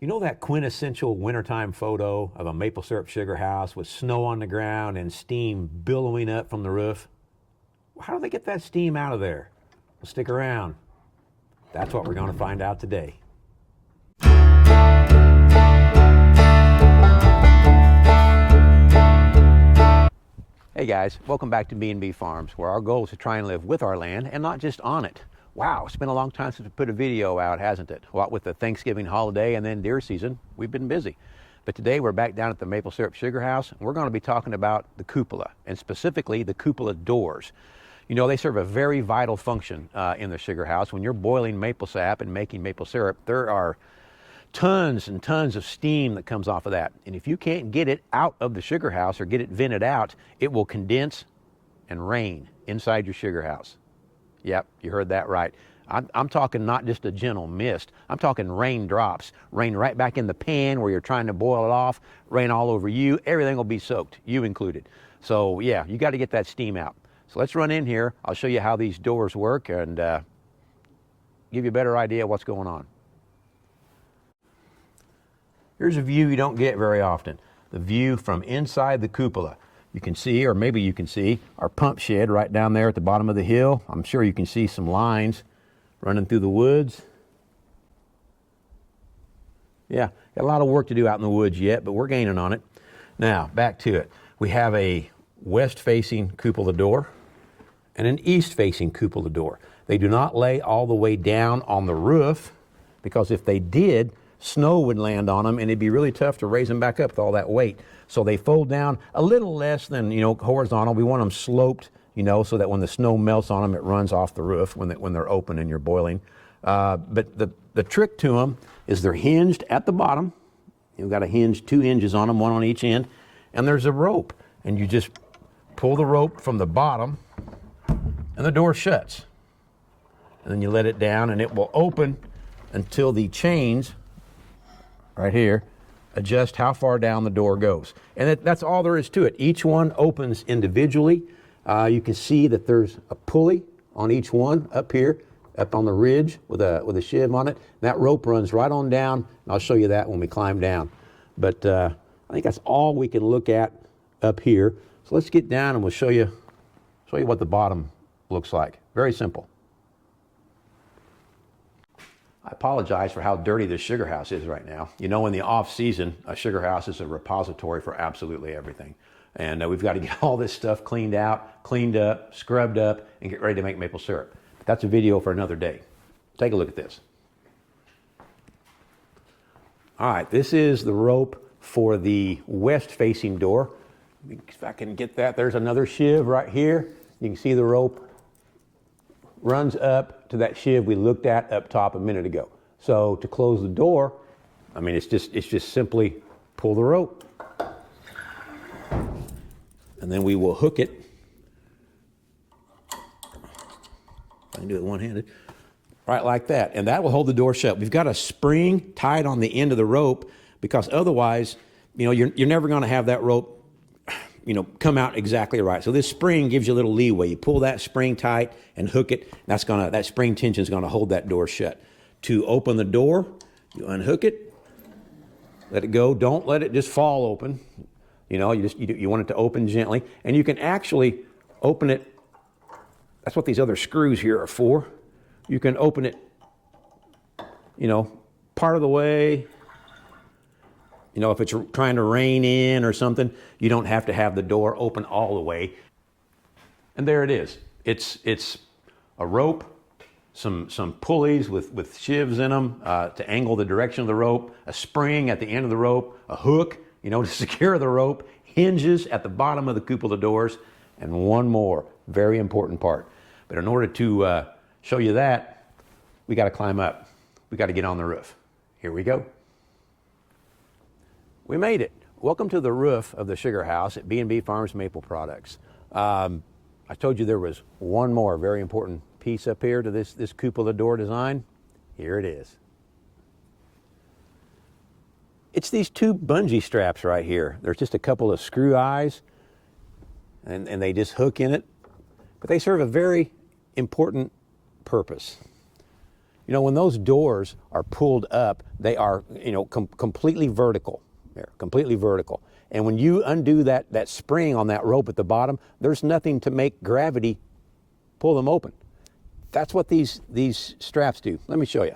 You know that quintessential wintertime photo of a maple syrup sugar house with snow on the ground and steam billowing up from the roof? How do they get that steam out of there? Well, stick around. That's what we're going to find out today. Hey guys, welcome back to B&B Farms, where our goal is to try and live with our land and not just on it. Wow, it's been a long time since we put a video out, hasn't it? What with the Thanksgiving holiday and then deer season, we've been busy. But today we're back down at the Maple Syrup Sugar House, and we're going to be talking about the cupola, and specifically the cupola doors. You know, they serve a very vital function in the sugar house. When you're boiling maple sap and making maple syrup, there are tons and tons of steam that comes off of that. And if you can't get it out of the sugar house or get it vented out, it will condense and rain inside your sugar house. Yep, you heard that right. I'm talking not just a gentle mist. I'm talking raindrops. Rain right back in the pan where you're trying to boil it off. Rain all over you. Everything will be soaked, you included. So yeah, you got to get that steam out. So let's run in here. I'll show you how these doors work and give you a better idea of what's going on. Here's a view you don't get very often. The view from inside the cupola. You can see, or maybe you can see, our pump shed right down there at the bottom of the hill. I'm sure you can see some lines running through the woods. Yeah, got a lot of work to do out in the woods yet, but we're gaining on it. Now, back to it. We have a west-facing cupola door and an east-facing cupola door. They do not lay all the way down on the roof, because if they did, snow would land on them and it'd be really tough to raise them back up with all that weight. So they fold down a little less than, horizontal. We want them sloped, so that when the snow melts on them, it runs off the roof when they're open and you're boiling. But the trick to them is they're hinged at the bottom. You've got a hinge, 2 hinges on them, one on each end, and there's a rope. And you just pull the rope from the bottom and the door shuts. And then you let it down and it will open until the chains right here adjust how far down the door goes. And that's all there is to it. Each one opens individually. You can see that there's a pulley on each one up here, up on the ridge with a shiv on it. That rope runs right on down, and I'll show you that when we climb down. But I think that's all we can look at up here. So let's get down and we'll show you what the bottom looks like. Very simple. I apologize for how dirty this sugar house is right now. In the off season, a sugar house is a repository for absolutely everything. And we've got to get all this stuff cleaned out, cleaned up, scrubbed up, and get ready to make maple syrup. But that's a video for another day. Take a look at this. All right, this is the rope for the west-facing door. If I can get that, there's another shiv right here. You can see the rope runs up to that shiv we looked at up top a minute ago. So to close the door, it's just simply pull the rope. And then we will hook it. I can do it one-handed. Right like that. And that will hold the door shut. We've got a spring tied on the end of the rope, because otherwise, you're never going to have that rope come out exactly right. So this spring gives you a little leeway. You pull that spring tight and hook it. That spring tension is going to hold that door shut. To open the door, you unhook it, let it go. Don't let it just fall open. You want it to open gently, and you can actually open it. That's what these other screws here are for. You can open it, part of the way. If it's trying to rain in or something, you don't have to have the door open all the way. And there it is. It's a rope, some pulleys with shivs in them to angle the direction of the rope, a spring at the end of the rope, a hook, to secure the rope, hinges at the bottom of the cupola doors, and one more very important part. But in order to show you that, we got to climb up. We got to get on the roof. Here we go. We made it. Welcome to the roof of the sugar house at B&B Farms Maple Products. I told you there was one more very important piece up here to this cupola door design. Here it is. It's these 2 bungee straps right here. There's just a couple of screw eyes, and they just hook in it. But they serve a very important purpose. You know, when those doors are pulled up, they are, you know, completely vertical. There, completely vertical. And when you undo that spring on that rope at the bottom, there's nothing to make gravity pull them open. That's what these straps do. Let me show you.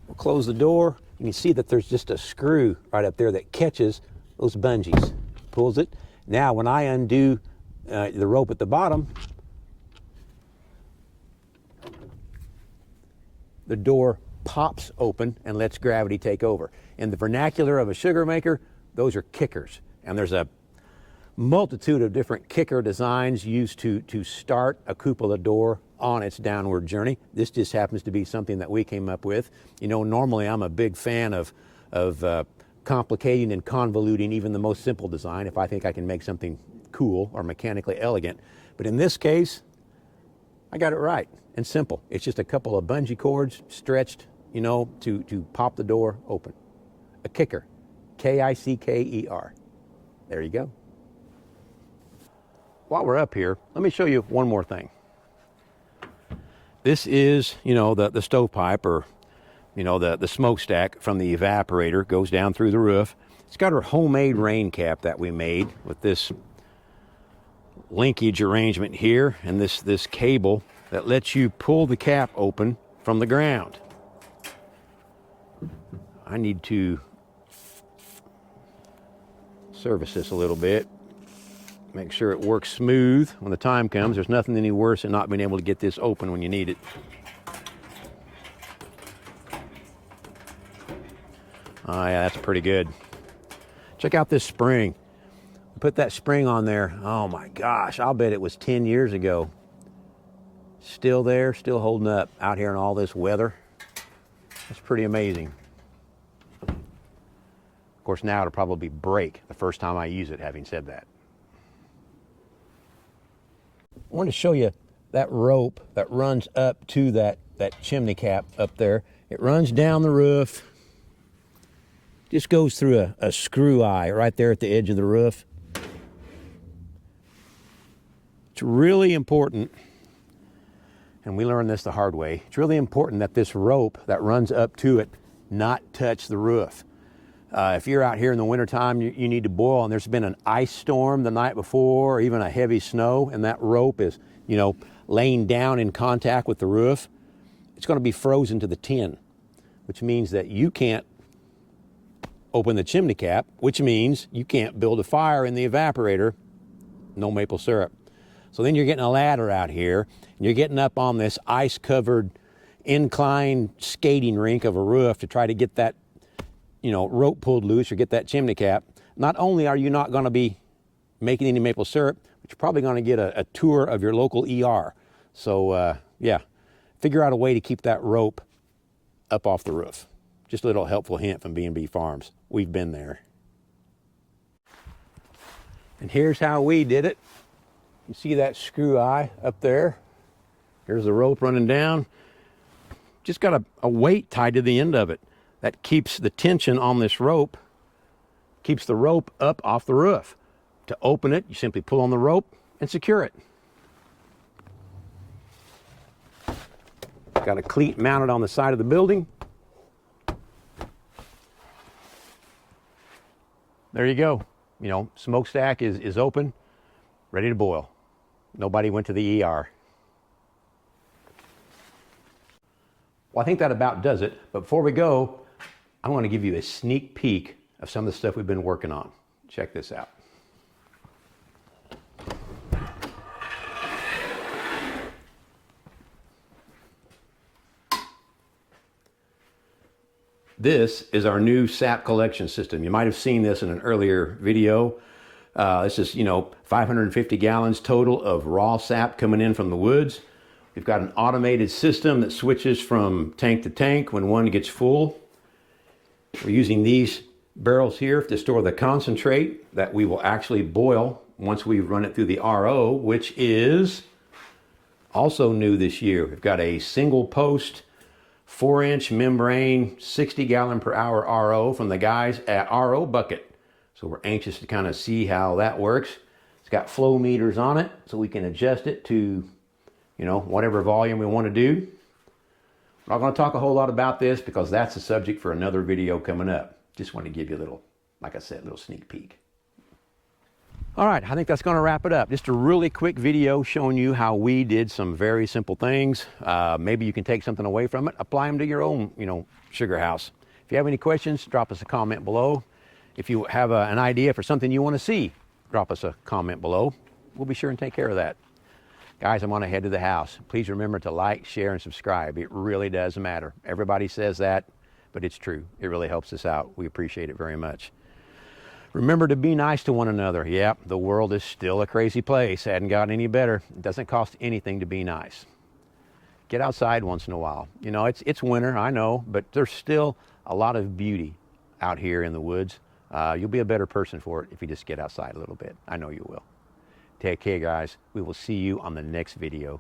We'll close the door. You can see that there's just a screw right up there that catches those bungees, pulls it. Now, when I undo the rope at the bottom, the door pops open and lets gravity take over. In the vernacular of a sugar maker, those are kickers. And there's a multitude of different kicker designs used to start a cupola door on its downward journey. This just happens to be something that we came up with. You know, normally I'm a big fan of complicating and convoluting even the most simple design if I think I can make something cool or mechanically elegant. But in this case, I got it right and simple. It's just a couple of bungee cords stretched, you know, to pop the door open. A kicker, K-I-C-K-E-R. There you go. While we're up here, let me show you one more thing. This is, you know, the stovepipe, or, you know, the smokestack from the evaporator goes down through the roof. It's got our homemade rain cap that we made with this linkage arrangement here and this cable that lets you pull the cap open from the ground. I need to service this a little bit. Make sure it works smooth when the time comes. There's nothing any worse than not being able to get this open when you need it. Oh yeah, that's pretty good. Check out this spring. Put that spring on there. Oh my gosh, I'll bet it was 10 years ago. Still there, still holding up out here in all this weather. That's pretty amazing. Of course, now it'll probably break the first time I use it, having said that. I want to show you that rope that runs up to that chimney cap up there. It runs down the roof, just goes through a screw eye right there at the edge of the roof. It's really important, and we learned this the hard way, it's really important that this rope that runs up to it not touch the roof. If you're out here in the wintertime, you need to boil, and there's been an ice storm the night before, or even a heavy snow, and that rope is, you know, laying down in contact with the roof, it's going to be frozen to the tin, which means that you can't open the chimney cap, which means you can't build a fire in the evaporator, no maple syrup. So then you're getting a ladder out here, and you're getting up on this ice-covered incline skating rink of a roof to try to get that, you know, rope pulled loose or get that chimney cap. Not only are you not going to be making any maple syrup, but you're probably going to get a tour of your local ER. So yeah, figure out a way to keep that rope up off the roof. Just a little helpful hint from B&B Farms. We've been there. And here's how we did it. You see that screw eye up there? Here's the rope running down. Just got a weight tied to the end of it. That keeps the tension on this rope, keeps the rope up off the roof. To open it, you simply pull on the rope and secure it. Got a cleat mounted on the side of the building. There you go. You know, smokestack is open, ready to boil. Nobody went to the ER. Well, I think that about does it. But before we go, I want to give you a sneak peek of some of the stuff we've been working on. Check this out. This is our new sap collection system. You might have seen this in an earlier video. This is, you know, 550 gallons total of raw sap coming in from the woods. We've got an automated system that switches from tank to tank when one gets full. We're using these barrels here to store the concentrate that we will actually boil once we run it through the RO, which is also new this year. We've got a single post 4-inch membrane 60 gallon per hour RO from the guys at RO Bucket. So we're anxious to kind of see how that works. It's got flow meters on it so we can adjust it to, you know, whatever volume we want to do. Not going to talk a whole lot about this because that's a subject for another video coming up. Just want to give you a little, like I said, a little sneak peek. All right, I think that's going to wrap it up. Just a really quick video showing you how we did some very simple things. Maybe you can take something away from it, apply them to your own, sugar house. If you have any questions, drop us a comment below. If you have an idea for something you want to see, drop us a comment below. We'll be sure and take care of that. Guys, I'm going to head to the house. Please remember to like, share, and subscribe. It really does matter. Everybody says that, but it's true. It really helps us out. We appreciate it very much. Remember to be nice to one another. Yep, the world is still a crazy place. Hadn't gotten any better. It doesn't cost anything to be nice. Get outside once in a while. It's winter, I know, but there's still a lot of beauty out here in the woods. You'll be a better person for it if you just get outside a little bit. I know you will. Take care, guys. We will see you on the next video.